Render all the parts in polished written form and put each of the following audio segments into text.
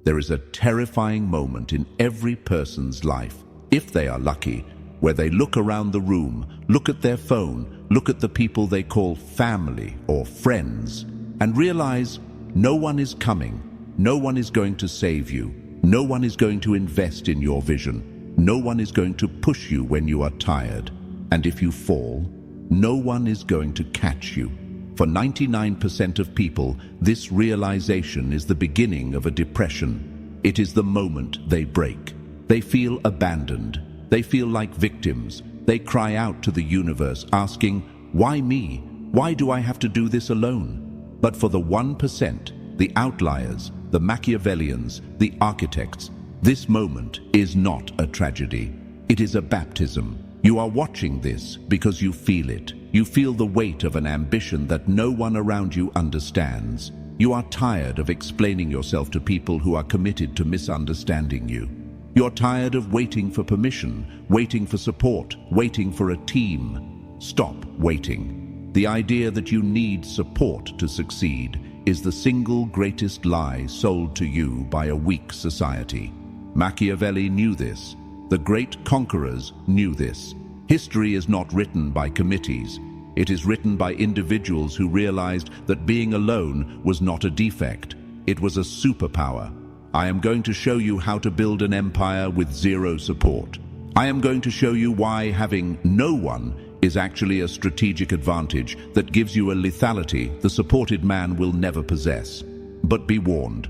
There is a terrifying moment in every person's life, if they are lucky, where they look around the room, look at their phone, look at the people they call family or friends, and realize no one is coming, no one is going to save you, no one is going to invest in your vision, no one is going to push you when you are tired, and if you fall, no one is going to catch you. For 99% of people, this realization is the beginning of a depression. It is the moment they break. They feel abandoned. They feel like victims. They cry out to the universe, asking, "Why me? Why do I have to do this alone?" But for the 1%, the outliers, the Machiavellians, the architects, this moment is not a tragedy. It is a baptism. You are watching this because you feel it. You feel the weight of an ambition that no one around you understands. You are tired of explaining yourself to people who are committed to misunderstanding you. You're tired of waiting for permission, waiting for support, waiting for a team. Stop waiting. The idea that you need support to succeed is the single greatest lie sold to you by a weak society. Machiavelli knew this. The great conquerors knew this. History is not written by committees. It is written by individuals who realized that being alone was not a defect. It was a superpower. I am going to show you how to build an empire with zero support. I am going to show you why having no one is actually a strategic advantage that gives you a lethality the supported man will never possess. But be warned,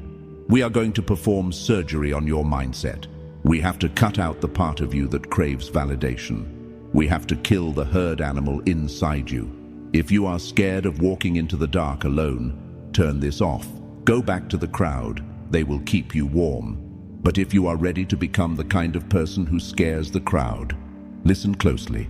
we are going to perform surgery on your mindset. We have to cut out the part of you that craves validation. We have to kill the herd animal inside you. If you are scared of walking into the dark alone, turn this off. Go back to the crowd. They will keep you warm. But if you are ready to become the kind of person who scares the crowd, listen closely.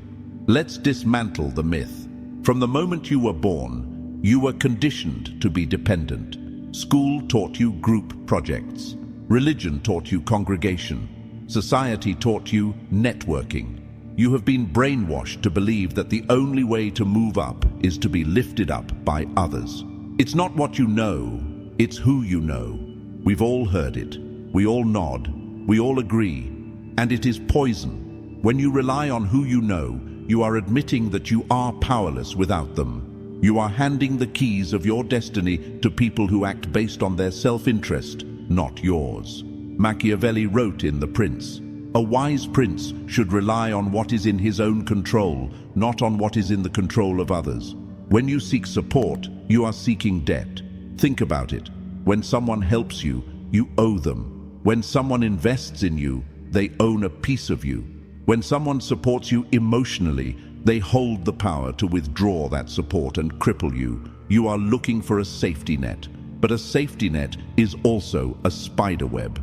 Let's dismantle the myth. From the moment you were born, you were conditioned to be dependent. School taught you group projects. Religion taught you congregation. Society taught you networking. You have been brainwashed to believe that the only way to move up is to be lifted up by others. It's not what you know, it's who you know. We've all heard it. We all nod. We all agree. And it is poison. When you rely on who you know, you are admitting that you are powerless without them. You are handing the keys of your destiny to people who act based on their self-interest, not yours. Machiavelli wrote in The Prince, "A wise prince should rely on what is in his own control, not on what is in the control of others." When you seek support, you are seeking debt. Think about it. When someone helps you, you owe them. When someone invests in you, they own a piece of you. When someone supports you emotionally, they hold the power to withdraw that support and cripple you. You are looking for a safety net, but a safety net is also a spider web.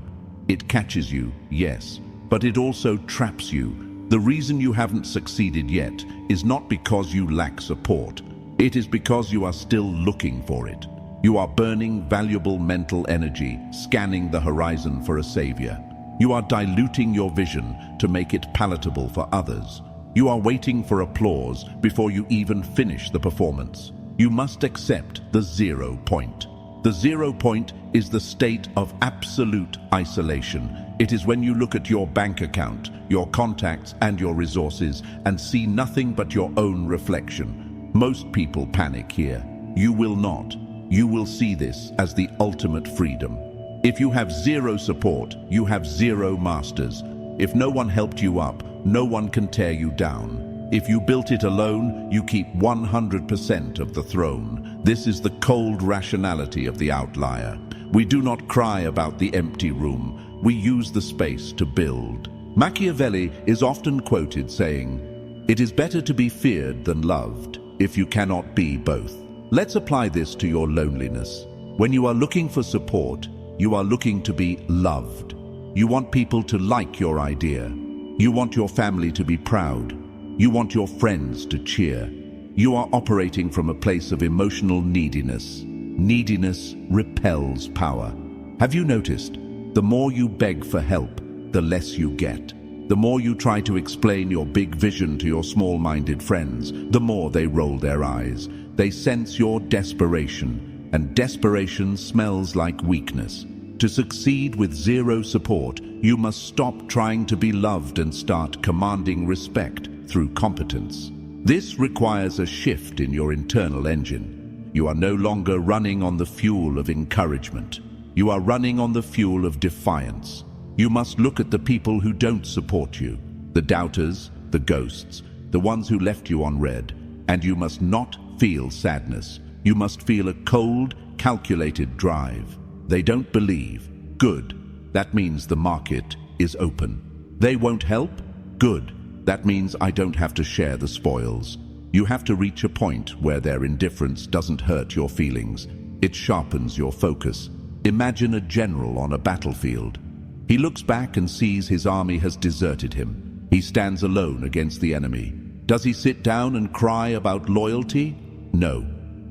It catches you, yes, but it also traps you. The reason you haven't succeeded yet is not because you lack support. It is because you are still looking for it. You are burning valuable mental energy, scanning the horizon for a savior. You are diluting your vision to make it palatable for others. You are waiting for applause before you even finish the performance. You must accept the 0 point. The 0 point is the state of absolute isolation. It is when you look at your bank account, your contacts, and your resources and see nothing but your own reflection. Most people panic here. You will not. You will see this as the ultimate freedom. If you have 0 support, you have 0 masters. If no one helped you up, no one can tear you down. If you built it alone, you keep 100% of the throne. This is the cold rationality of the outlier. We do not cry about the empty room. We use the space to build. Machiavelli is often quoted saying, "It is better to be feared than loved, if you cannot be both." Let's apply this to your loneliness. When you are looking for support, you are looking to be loved. You want people to like your idea. You want your family to be proud. You want your friends to cheer. You are operating from a place of emotional neediness. Neediness repels power. Have you noticed? The more you beg for help, the less you get. The more you try to explain your big vision to your small-minded friends, the more they roll their eyes. They sense your desperation, and desperation smells like weakness. To succeed with zero support, you must stop trying to be loved and start commanding respect through competence. This requires a shift in your internal engine. You are no longer running on the fuel of encouragement. You are running on the fuel of defiance. You must look at the people who don't support you, the doubters, the ghosts, the ones who left you on red, and you must not feel sadness. You must feel a cold, calculated drive. They don't believe. Good. That means the market is open. They won't help? Good. That means I don't have to share the spoils. You have to reach a point where their indifference doesn't hurt your feelings. It sharpens your focus. Imagine a general on a battlefield. He looks back and sees his army has deserted him. He stands alone against the enemy. Does he sit down and cry about loyalty? No.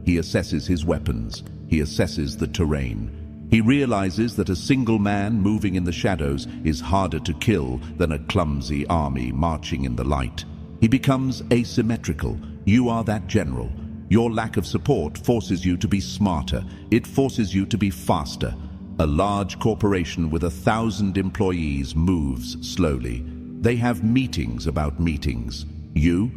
He assesses his weapons. He assesses the terrain. He realizes that a single man moving in the shadows is harder to kill than a clumsy army marching in the light. He becomes asymmetrical. You are that general. Your lack of support forces you to be smarter. It forces you to be faster. A large corporation with 1,000 employees moves slowly. They have meetings about meetings. You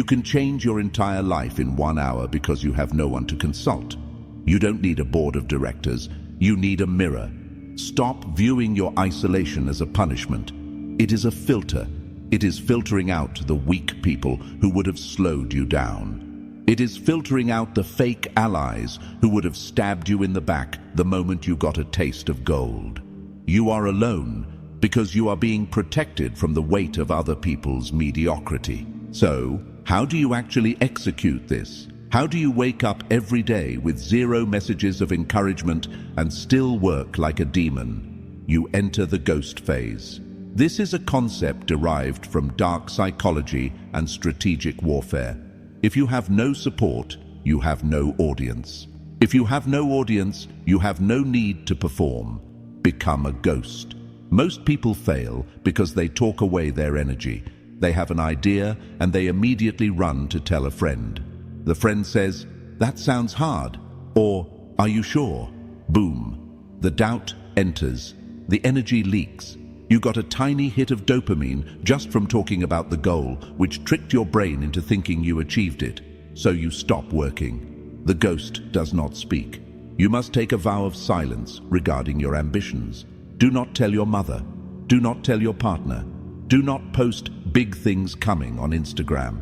can change your entire life in 1 hour because you have no one to consult. You don't need a board of directors. You need a mirror. Stop viewing your isolation as a punishment. It is a filter. It is filtering out the weak people who would have slowed you down. It is filtering out the fake allies who would have stabbed you in the back the moment you got a taste of gold. You are alone because you are being protected from the weight of other people's mediocrity. So, how do you actually execute this? How do you wake up every day with 0 messages of encouragement and still work like a demon? You enter the ghost phase. This is a concept derived from dark psychology and strategic warfare. If you have no support, you have no audience. If you have no audience, you have no need to perform. Become a ghost. Most people fail because they talk away their energy. They have an idea and they immediately run to tell a friend. The friend says, "That sounds hard," or "Are you sure?" Boom. The doubt enters. The energy leaks. You got a tiny hit of dopamine just from talking about the goal, which tricked your brain into thinking you achieved it. So you stop working. The ghost does not speak. You must take a vow of silence regarding your ambitions. Do not tell your mother. Do not tell your partner. Do not post big things coming on Instagram.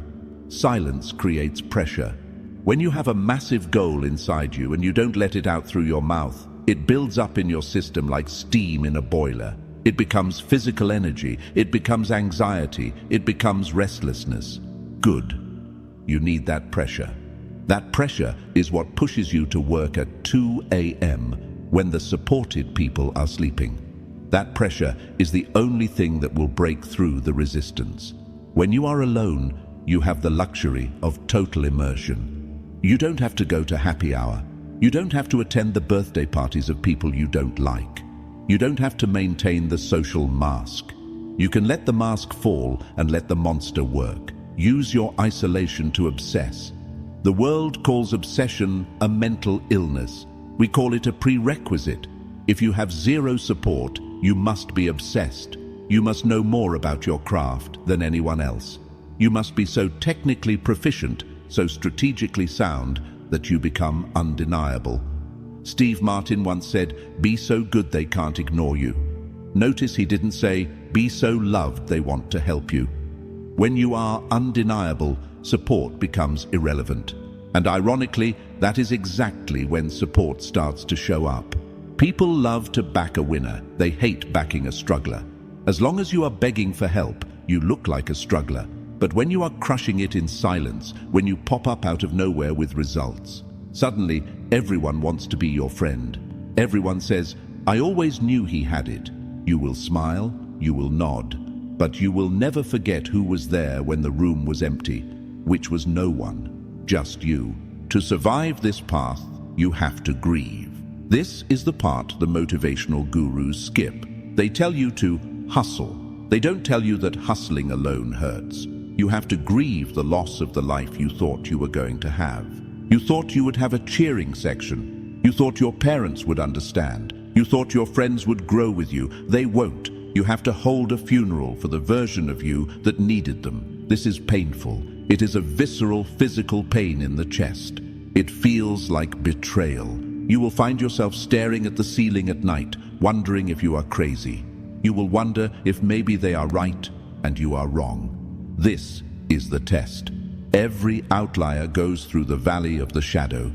Silence creates pressure. When you have a massive goal inside you and you don't let it out through your mouth, it builds up in your system like steam in a boiler. It becomes physical energy. It becomes anxiety. It becomes restlessness. Good. You need that pressure. That pressure is what pushes you to work at 2 a.m. when the supported people are sleeping. That pressure is the only thing that will break through the resistance. When you are alone, you have the luxury of total immersion. You don't have to go to happy hour. You don't have to attend the birthday parties of people you don't like. You don't have to maintain the social mask. You can let the mask fall and let the monster work. Use your isolation to obsess. The world calls obsession a mental illness. We call it a prerequisite. If you have 0 support, you must be obsessed. You must know more about your craft than anyone else. You must be so technically proficient, so strategically sound, that you become undeniable. Steve Martin once said, "Be so good they can't ignore you." Notice he didn't say, "Be so loved they want to help you." When you are undeniable, support becomes irrelevant. And ironically, that is exactly when support starts to show up. People love to back a winner. They hate backing a struggler. As long as you are begging for help, you look like a struggler. But when you are crushing it in silence, when you pop up out of nowhere with results, suddenly everyone wants to be your friend. Everyone says, "I always knew he had it." You will smile, you will nod, but you will never forget who was there when the room was empty, which was no one, just you. To survive this path, you have to grieve. This is the part the motivational gurus skip. They tell you to hustle. They don't tell you that hustling alone hurts. You have to grieve the loss of the life you thought you were going to have. You thought you would have a cheering section. You thought your parents would understand. You thought your friends would grow with you. They won't. You have to hold a funeral for the version of you that needed them. This is painful. It is a visceral, physical pain in the chest. It feels like betrayal. You will find yourself staring at the ceiling at night, wondering if you are crazy. You will wonder if maybe they are right and you are wrong. This is the test. Every outlier goes through the valley of the shadow.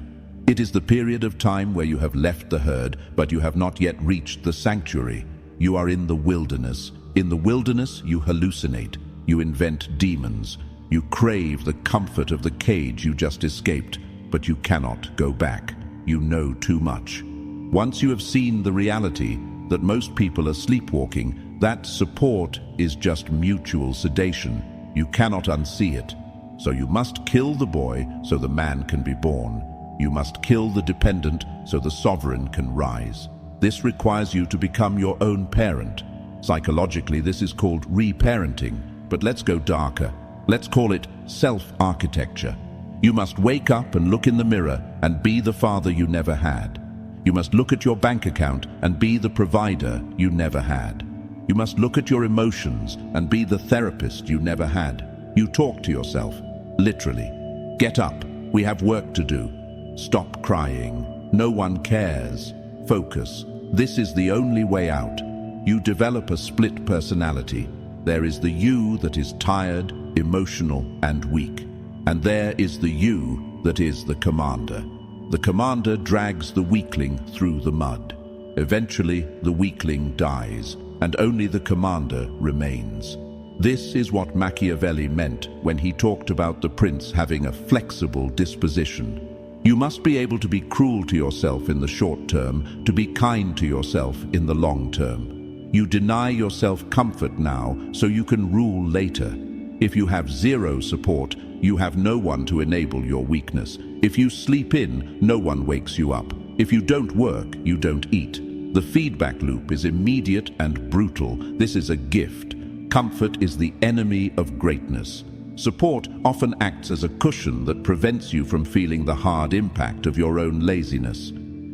It is the period of time where you have left the herd, but you have not yet reached the sanctuary. You are in the wilderness. In the wilderness, you hallucinate. You invent demons. You crave the comfort of the cage you just escaped, but you cannot go back. You know too much. Once you have seen the reality that most people are sleepwalking, that support is just mutual sedation. You cannot unsee it. So you must kill the boy so the man can be born. You must kill the dependent so the sovereign can rise. This requires you to become your own parent. Psychologically, this is called reparenting, but let's go darker. Let's call it self-architecture. You must wake up and look in the mirror and be the father you never had. You must look at your bank account and be the provider you never had. You must look at your emotions and be the therapist you never had. You talk to yourself, literally. Get up, we have work to do. Stop crying, no one cares. Focus, this is the only way out. You develop a split personality. There is the you that is tired, emotional, and weak. And there is the you that is the commander. The commander drags the weakling through the mud. Eventually, the weakling dies, and only the commander remains. This is what Machiavelli meant when he talked about the prince having a flexible disposition. You must be able to be cruel to yourself in the short term, to be kind to yourself in the long term. You deny yourself comfort now so you can rule later. If you have zero support, you have no one to enable your weakness. If you sleep in, no one wakes you up. If you don't work, you don't eat. The feedback loop is immediate and brutal. This is a gift. Comfort is the enemy of greatness. Support often acts as a cushion that prevents you from feeling the hard impact of your own laziness.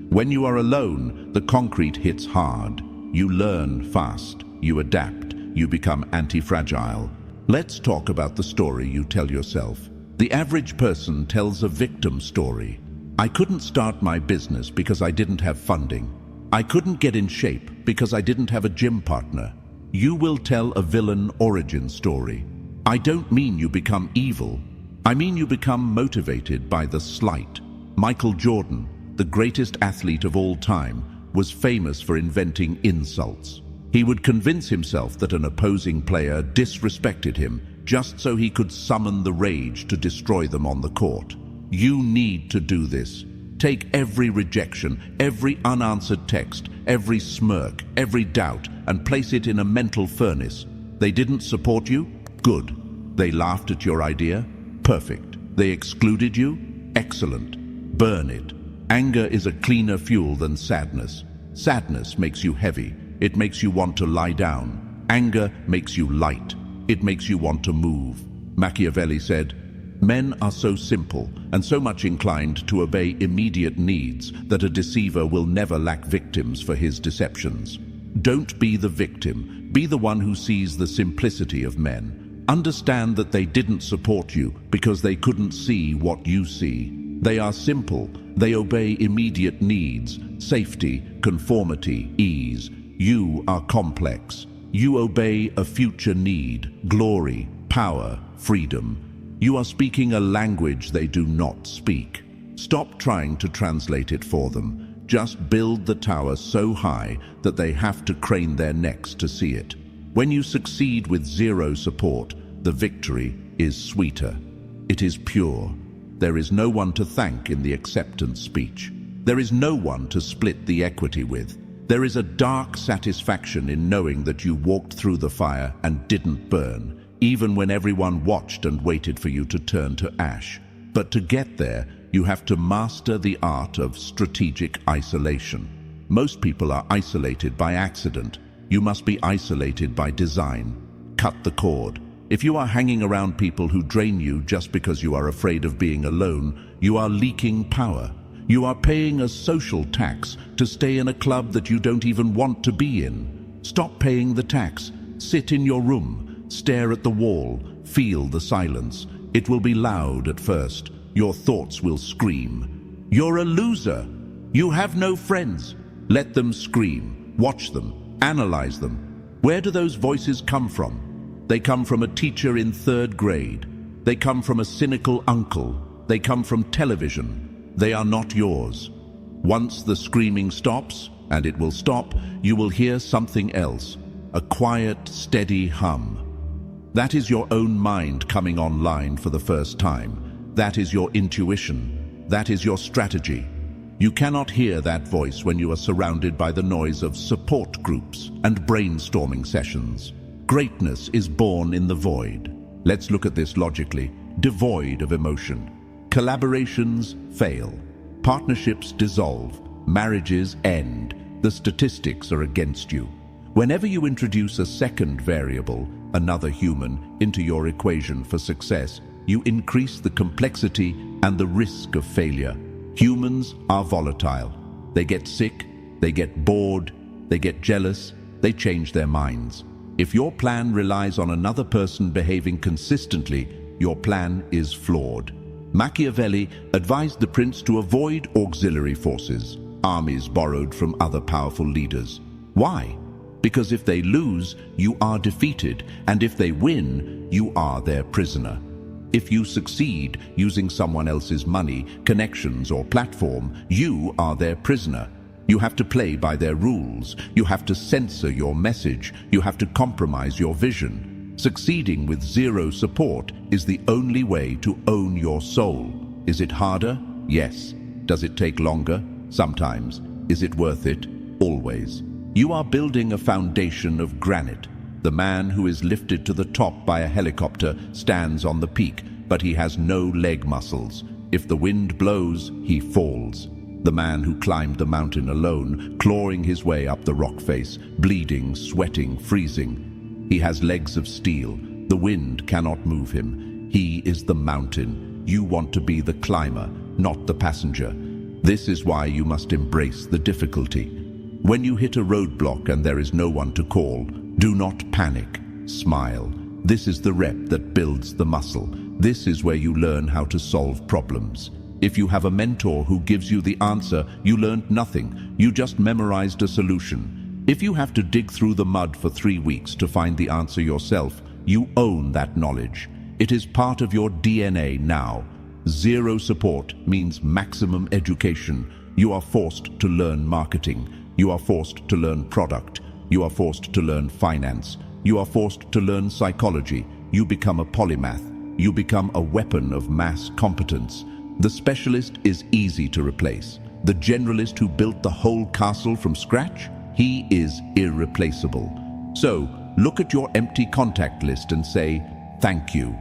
When you are alone, the concrete hits hard. You learn fast. You adapt. You become anti-fragile. Let's talk about the story you tell yourself. The average person tells a victim story. I couldn't start my business because I didn't have funding. I couldn't get in shape because I didn't have a gym partner. You will tell a villain origin story. I don't mean you become evil. I mean you become motivated by the slight. Michael Jordan, the greatest athlete of all time, was famous for inventing insults. He would convince himself that an opposing player disrespected him just so he could summon the rage to destroy them on the court. You need to do this. Take every rejection, every unanswered text, every smirk, every doubt, and place it in a mental furnace. They didn't support you? Good. They laughed at your idea? Perfect. They excluded you? Excellent. Burn it. Anger is a cleaner fuel than sadness. Sadness makes you heavy. It makes you want to lie down. Anger makes you light. It makes you want to move. Machiavelli said, "Men are so simple and so much inclined to obey immediate needs that a deceiver will never lack victims for his deceptions." Don't be the victim. Be the one who sees the simplicity of men. Understand that they didn't support you because they couldn't see what you see. They are simple. They obey immediate needs, safety, conformity, ease. You are complex. You obey a future need, glory, power, freedom. You are speaking a language they do not speak. Stop trying to translate it for them. Just build the tower so high that they have to crane their necks to see it. When you succeed with zero support, the victory is sweeter. It is pure. There is no one to thank in the acceptance speech. There is no one to split the equity with. There is a dark satisfaction in knowing that you walked through the fire and didn't burn, even when everyone watched and waited for you to turn to ash. But to get there, you have to master the art of strategic isolation. Most people are isolated by accident. You must be isolated by design. Cut the cord. If you are hanging around people who drain you just because you are afraid of being alone, you are leaking power. You are paying a social tax to stay in a club that you don't even want to be in. Stop paying the tax. Sit in your room. Stare at the wall. Feel the silence. It will be loud at first. Your thoughts will scream. You're a loser. You have no friends. Let them scream. Watch them. Analyze them. Where do those voices come from? They come from a teacher in 3rd grade. They come from a cynical uncle. They come from television. They are not yours. Once the screaming stops, and it will stop, you will hear something else. A quiet, steady hum. That is your own mind coming online for the first time. That is your intuition. That is your strategy. You cannot hear that voice when you are surrounded by the noise of support groups and brainstorming sessions. Greatness is born in the void. Let's look at this logically. Devoid of emotion. Collaborations fail. Partnerships dissolve. Marriages end. The statistics are against you. Whenever you introduce a second variable, another human, into your equation for success, you increase the complexity and the risk of failure. Humans are volatile. They get sick, they get bored, they get jealous, they change their minds. If your plan relies on another person behaving consistently, your plan is flawed. Machiavelli advised the prince to avoid auxiliary forces, armies borrowed from other powerful leaders. Why? Because if they lose, you are defeated, and if they win, you are their prisoner. If you succeed using someone else's money, connections, or platform, you are their prisoner. You have to play by their rules. You have to censor your message. You have to compromise your vision. Succeeding with zero support is the only way to own your soul. Is it harder? Yes. Does it take longer? Sometimes. Is it worth it? Always. You are building a foundation of granite. The man who is lifted to the top by a helicopter stands on the peak, but he has no leg muscles. If the wind blows, he falls. The man who climbed the mountain alone, clawing his way up the rock face, bleeding, sweating, freezing. He has legs of steel. The wind cannot move him. He is the mountain. You want to be the climber, not the passenger. This is why you must embrace the difficulty. When you hit a roadblock and there is no one to call, do not panic. Smile. This is the rep that builds the muscle. This is where you learn how to solve problems. If you have a mentor who gives you the answer, you learned nothing. You just memorized a solution. If you have to dig through the mud for 3 weeks to find the answer yourself, you own that knowledge. It is part of your DNA now. Zero support means maximum education. You are forced to learn marketing. You are forced to learn product. You are forced to learn finance. You are forced to learn psychology. You become a polymath. You become a weapon of mass competence. The specialist is easy to replace. The generalist who built the whole castle from scratch, he is irreplaceable. So, look at your empty contact list and say, thank you.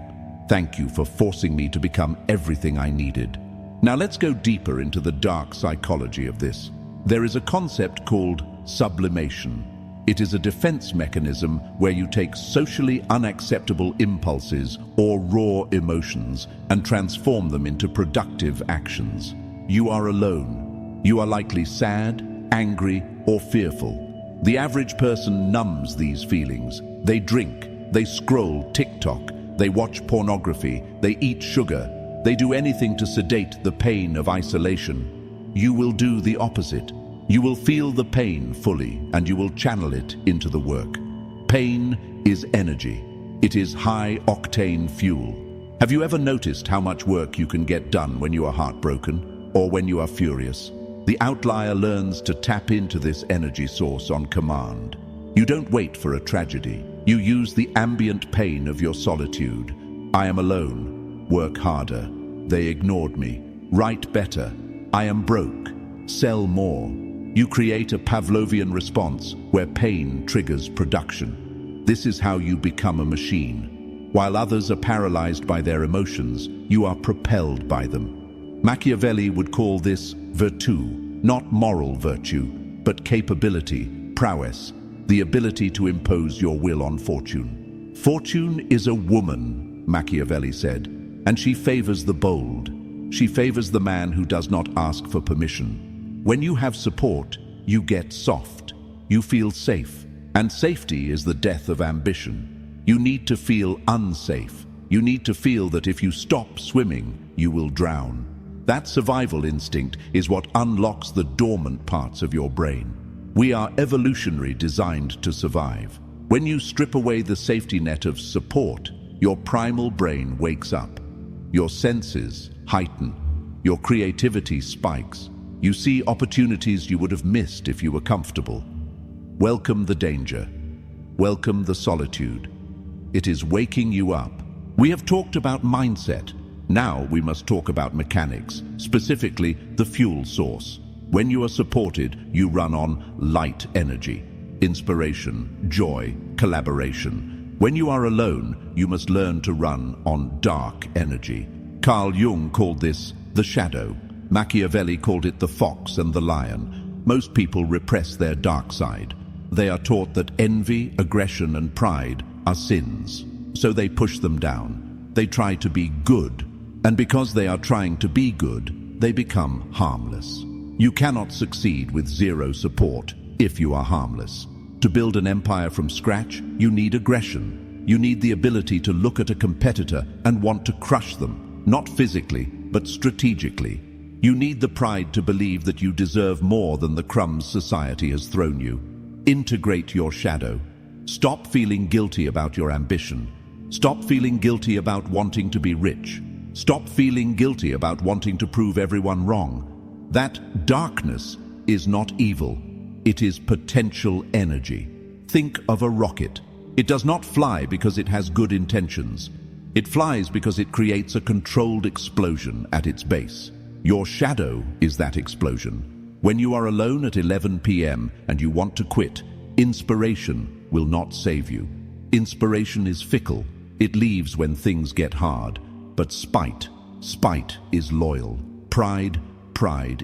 Thank you for forcing me to become everything I needed. Now let's go deeper into the dark psychology of this. There is a concept called sublimation. It is a defense mechanism where you take socially unacceptable impulses or raw emotions and transform them into productive actions. You are alone. You are likely sad, angry, or fearful. The average person numbs these feelings. They drink, they scroll TikTok, they watch pornography, they eat sugar. They do anything to sedate the pain of isolation. You will do the opposite. You will feel the pain fully, and you will channel it into the work. Pain is energy. It is high-octane fuel. Have you ever noticed how much work you can get done when you are heartbroken, or when you are furious? The outlier learns to tap into this energy source on command. You don't wait for a tragedy. You use the ambient pain of your solitude. I am alone. Work harder. They ignored me. Write better. I am broke. Sell more. You create a Pavlovian response where pain triggers production. This is how you become a machine. While others are paralyzed by their emotions, you are propelled by them. Machiavelli would call this virtù, not moral virtue, but capability, prowess, the ability to impose your will on fortune. Fortune is a woman, Machiavelli said, and she favors the bold. She favors the man who does not ask for permission. When you have support, you get soft. You feel safe. And safety is the death of ambition. You need to feel unsafe. You need to feel that if you stop swimming, you will drown. That survival instinct is what unlocks the dormant parts of your brain. We are evolutionary designed to survive. When you strip away the safety net of support, your primal brain wakes up. Your senses heighten. Your creativity spikes. You see opportunities you would have missed if you were comfortable. Welcome the danger. Welcome the solitude. It is waking you up. We have talked about mindset. Now we must talk about mechanics, specifically the fuel source. When you are supported, you run on light energy, inspiration, joy, collaboration. When you are alone, you must learn to run on dark energy. Carl Jung called this the shadow. Machiavelli called it the fox and the lion. Most people repress their dark side. They are taught that envy, aggression, and pride are sins. So they push them down. They try to be good. And because they are trying to be good, they become harmless. You cannot succeed with zero support if you are harmless. To build an empire from scratch, you need aggression. You need the ability to look at a competitor and want to crush them, not physically, but strategically. You need the pride to believe that you deserve more than the crumbs society has thrown you. Integrate your shadow. Stop feeling guilty about your ambition. Stop feeling guilty about wanting to be rich. Stop feeling guilty about wanting to prove everyone wrong. That darkness is not evil. It is potential energy. Think of a rocket. It does not fly because it has good intentions. It flies because it creates a controlled explosion at its base. Your shadow is that explosion. When you are alone at 11 p.m. and you want to quit, inspiration will not save you. Inspiration is fickle. It leaves when things get hard. But spite is loyal. Pride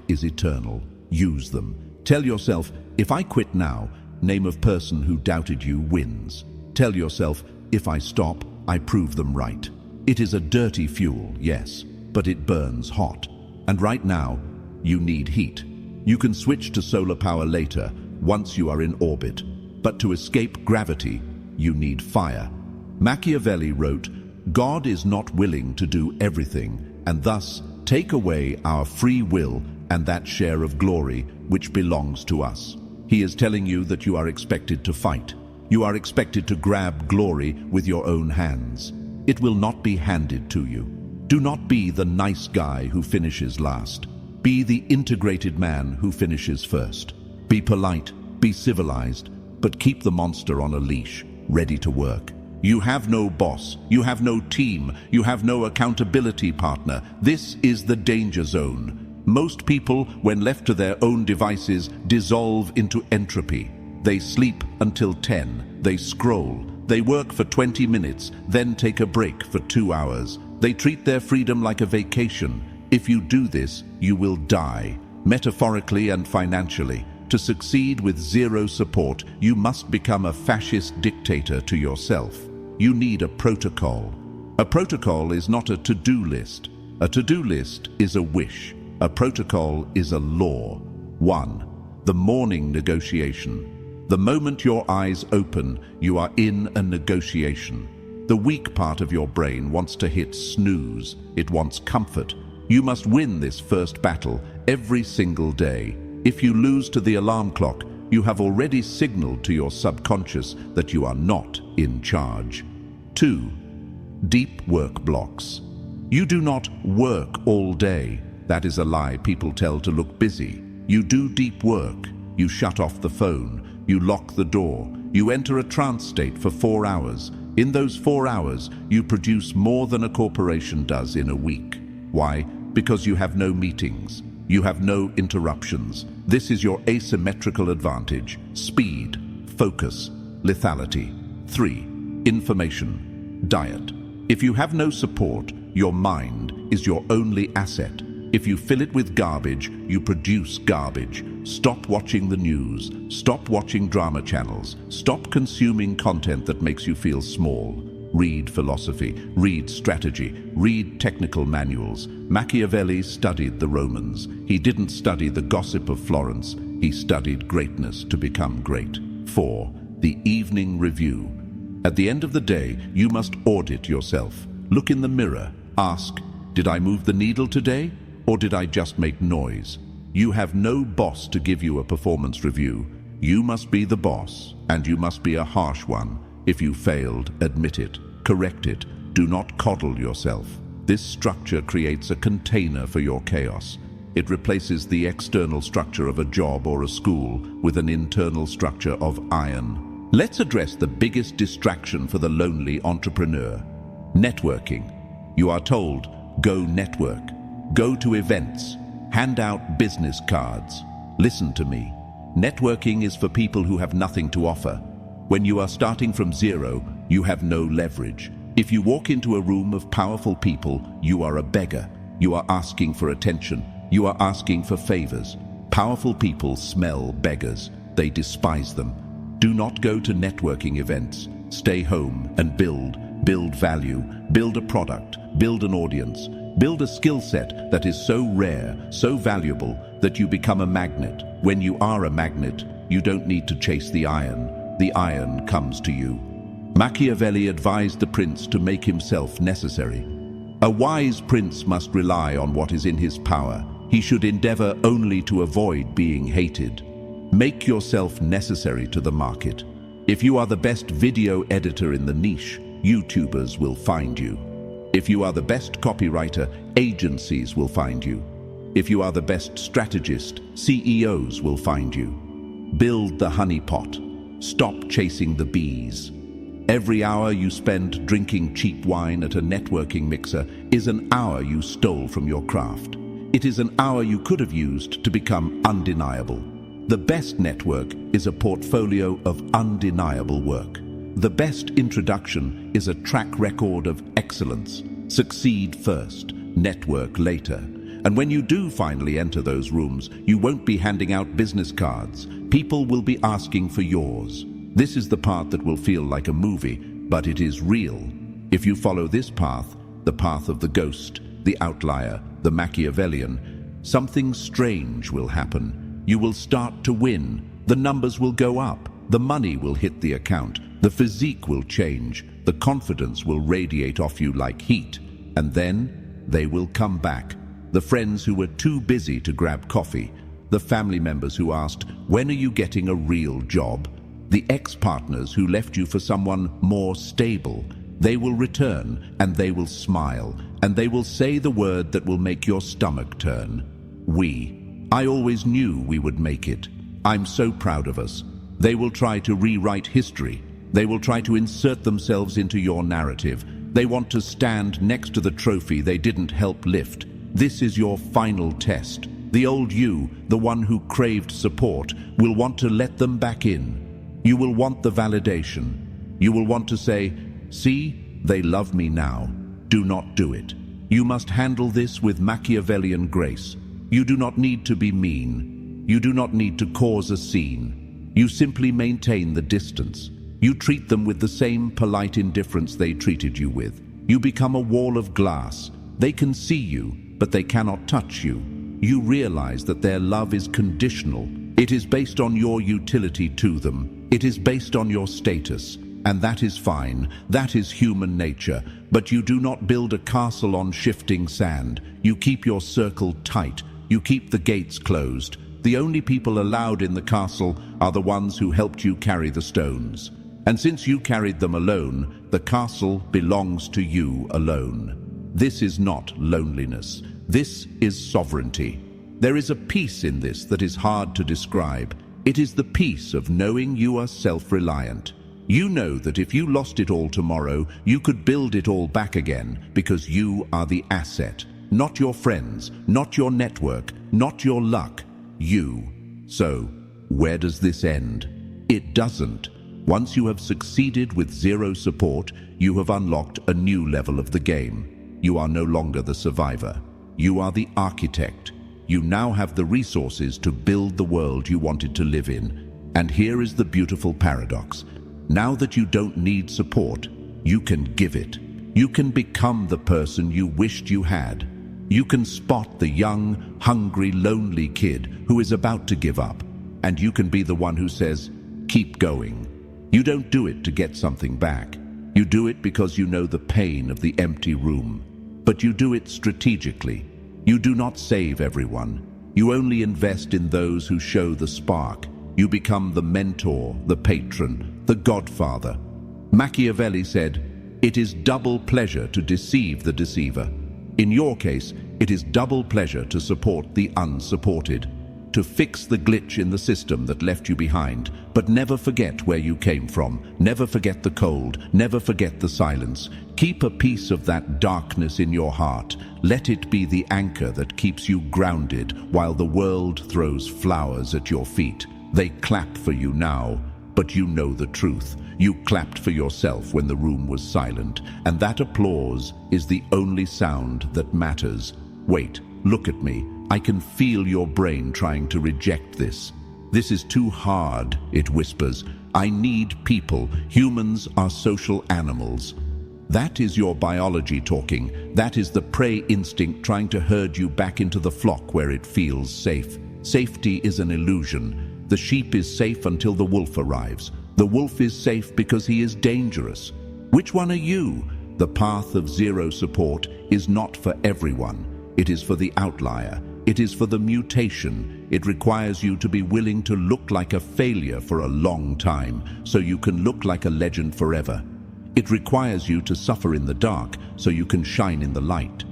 is eternal. Use them. Tell yourself, if I quit now, name of person who doubted you wins. Tell yourself, if I stop, I prove them right. It is a dirty fuel, yes, but it burns hot. And right now, you need heat. You can switch to solar power later, once you are in orbit. But to escape gravity, you need fire. Machiavelli wrote, God is not willing to do everything, and thus take away our free will and that share of glory which belongs to us. He is telling you that you are expected to fight. You are expected to grab glory with your own hands. It will not be handed to you. Do not be the nice guy who finishes last. Be the integrated man who finishes first. Be polite, be civilized, but keep the monster on a leash, ready to work. You have no boss, you have no team, you have no accountability partner. This is the danger zone. Most people, when left to their own devices, dissolve into entropy. They sleep until 10, they scroll, they work for 20 minutes, then take a break for 2 hours. They treat their freedom like a vacation. If you do this, you will die, metaphorically and financially. To succeed with zero support, you must become a fascist dictator to yourself. You need a protocol. A protocol is not a to-do list. A to-do list is a wish. A protocol is a law. 1. The morning negotiation. The moment your eyes open, you are in a negotiation. The weak part of your brain wants to hit snooze. It wants comfort. You must win this first battle every single day. If you lose to the alarm clock, you have already signaled to your subconscious that you are not in charge. 2. Deep work blocks. You do not work all day. That is a lie people tell to look busy. You do deep work. You shut off the phone. You lock the door. You enter a trance state for 4 hours. In those 4 hours, you produce more than a corporation does in a week. Why? Because you have no meetings. You have no interruptions. This is your asymmetrical advantage. Speed, focus, lethality. 3. Information, diet. If you have no support, your mind is your only asset. If you fill it with garbage, you produce garbage. Stop watching the news. Stop watching drama channels. Stop consuming content that makes you feel small. Read philosophy, read strategy, read technical manuals. Machiavelli studied the Romans. He didn't study the gossip of Florence. He studied greatness to become great. 4. The evening review. At the end of the day, you must audit yourself. Look in the mirror. Ask, did I move the needle today, or did I just make noise? You have no boss to give you a performance review. You must be the boss, and you must be a harsh one. If you failed, admit it, correct it. Do not coddle yourself. This structure creates a container for your chaos. It replaces the external structure of a job or a school with an internal structure of iron. Let's address the biggest distraction for the lonely entrepreneur: networking. You are told, go network, go to events, hand out business cards. Listen to me. Networking is for people who have nothing to offer. When you are starting from zero, you have no leverage. If you walk into a room of powerful people, you are a beggar. You are asking for attention. You are asking for favors. Powerful people smell beggars. They despise them. Do not go to networking events. Stay home and build value, build a product, build an audience, build a skill set that is so rare, so valuable that you become a magnet. When you are a magnet, you don't need to chase the iron. The iron comes to you. Machiavelli advised the prince to make himself necessary. A wise prince must rely on what is in his power. He should endeavor only to avoid being hated. Make yourself necessary to the market. If you are the best video editor in the niche, YouTubers will find you. If you are the best copywriter, agencies will find you. If you are the best strategist, CEOs will find you. Build the honeypot. Stop chasing the bees. Every hour you spend drinking cheap wine at a networking mixer is an hour you stole from your craft. It is an hour you could have used to become undeniable. The best network is a portfolio of undeniable work. The best introduction is a track record of excellence. Succeed first, network later. And when you do finally enter those rooms, you won't be handing out business cards. People will be asking for yours. This is the part that will feel like a movie, but it is real. If you follow this path, the path of the ghost, the outlier, the Machiavellian, something strange will happen. You will start to win. The numbers will go up. The money will hit the account. The physique will change. The confidence will radiate off you like heat. And then they will come back. The friends who were too busy to grab coffee. The family members who asked, when are you getting a real job? The ex-partners who left you for someone more stable. They will return, and they will smile, and they will say the word that will make your stomach turn. I always knew we would make it. I'm so proud of us. They will try to rewrite history. They will try to insert themselves into your narrative. They want to stand next to the trophy they didn't help lift. This is your final test. The old you, the one who craved support, will want to let them back in. You will want the validation. You will want to say, see, they love me now. Do not do it. You must handle this with Machiavellian grace. You do not need to be mean. You do not need to cause a scene. You simply maintain the distance. You treat them with the same polite indifference they treated you with. You become a wall of glass. They can see you, but they cannot touch you. You realize that their love is conditional. It is based on your utility to them. It is based on your status. And that is fine. That is human nature. But you do not build a castle on shifting sand. You keep your circle tight. You keep the gates closed. The only people allowed in the castle are the ones who helped you carry the stones. And since you carried them alone, the castle belongs to you alone. This is not loneliness. This is sovereignty. There is a peace in this that is hard to describe. It is the peace of knowing you are self-reliant. You know that if you lost it all tomorrow, you could build it all back again because you are the asset. Not your friends, not your network, not your luck. You. So, where does this end? It doesn't. Once you have succeeded with zero support, you have unlocked a new level of the game. You are no longer the survivor. You are the architect. You now have the resources to build the world you wanted to live in. And here is the beautiful paradox. Now that you don't need support, You can give it. You can become the person you wished you had. You can spot the young, hungry, lonely kid who is about to give up, and you can be the one who says, "Keep going." You don't do it to get something back. You do it because you know the pain of the empty room. But you do it strategically. You do not save everyone. You only invest in those who show the spark. You become the mentor, the patron, the godfather. Machiavelli said, "It is double pleasure to deceive the deceiver." In your case, it is double pleasure to support the unsupported, to fix the glitch in the system that left you behind. But never forget where you came from. Never forget the cold. Never forget the silence. Keep a piece of that darkness in your heart. Let it be the anchor that keeps you grounded while the world throws flowers at your feet. They clap for you now, but you know the truth. You clapped for yourself when the room was silent, and that applause is the only sound that matters. Wait, look at me. I can feel your brain trying to reject this. This is too hard, it whispers. I need people. Humans are social animals. That is your biology talking. That is the prey instinct trying to herd you back into the flock where it feels safe. Safety is an illusion. The sheep is safe until the wolf arrives. The wolf is safe because he is dangerous. Which one are you? The path of zero support is not for everyone. It is for the outlier. It is for the mutation. It requires you to be willing to look like a failure for a long time, so you can look like a legend forever. It requires you to suffer in the dark, so you can shine in the light.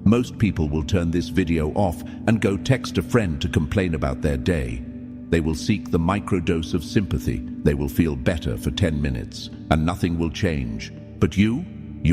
Most people will turn this video off and go text a friend to complain about their day. They will seek the microdose of sympathy. They will feel better for 10 minutes, and nothing will change. But you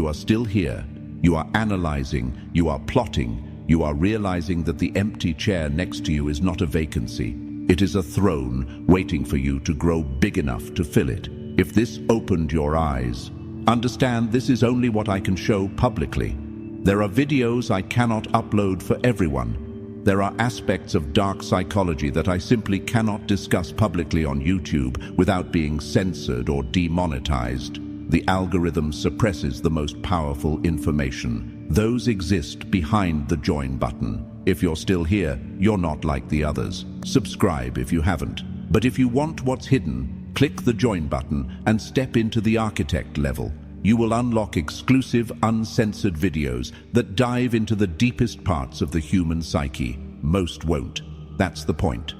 are still here. You are analyzing, you are plotting, you are realizing that the empty chair next to you is not a vacancy. It is a throne waiting for you to grow big enough to fill it. If this opened your eyes, understand this is only what I can show publicly. There are videos I cannot upload for everyone. There are aspects of dark psychology that I simply cannot discuss publicly on YouTube without being censored or demonetized. The algorithm suppresses the most powerful information. Those exist behind the join button. If you're still here, you're not like the others. Subscribe if you haven't. But if you want what's hidden, click the join button and step into the architect level. You will unlock exclusive, uncensored videos that dive into the deepest parts of the human psyche. Most won't. That's the point.